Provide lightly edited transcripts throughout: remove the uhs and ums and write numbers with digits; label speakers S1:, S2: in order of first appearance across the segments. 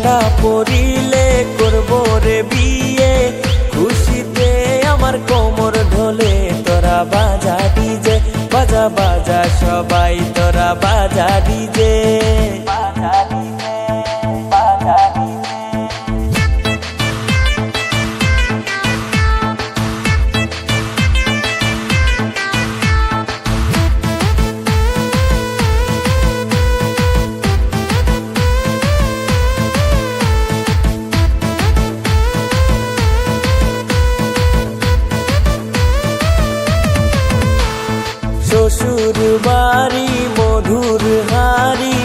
S1: ঠান্ডা পড়িলে করব রে বিয়ে, খুশিতে আমার কোমর ঢোলে। তোরা বাজা ডিজে, বাজা বাজা সবাই তোরা বাজা ডিজে, বাজা ডিজে, বাজা ডিজে। শ্বশুর বাড়ি মধুর হাড়ি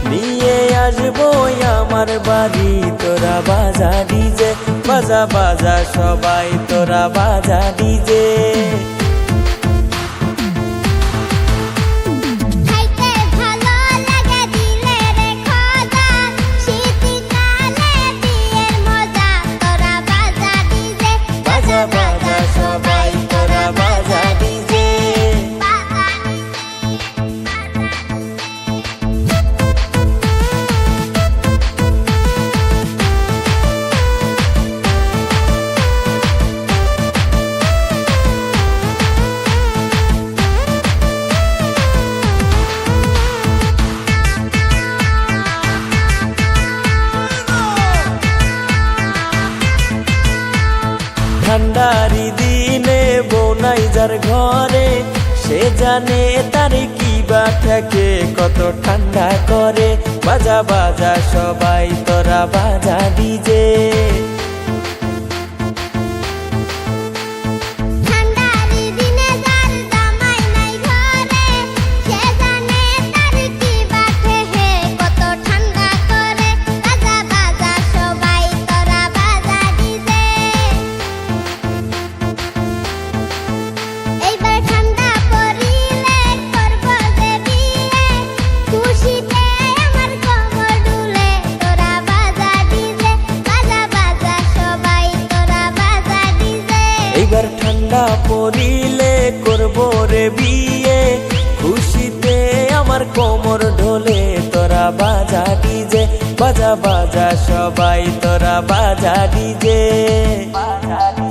S1: নিয়ে আসবো আমার বাড়ি। তোরা বাজা ডিজে, বাজা বাজা সবাই তোরা বাজা ডিজে। বাজা বাজা সবাই তোরা বাজা ডিজে। ঠান্ডারি দিনে বনাই যার ঘরে, সে জানে তার কি বা থাকে, কত ঠান্ডা করে। বাজা বাজা সবাই তোরা বাজা ডিজে। এইবার ঠান্ডা পড়িলে করব রে বিয়ে, খুশিতে আমার কোমর ঢোলে। তোরা বাজা ডিজে, বাজা বাজা সবাই তোরা বাজা ডিজে, বাজা ডিজে।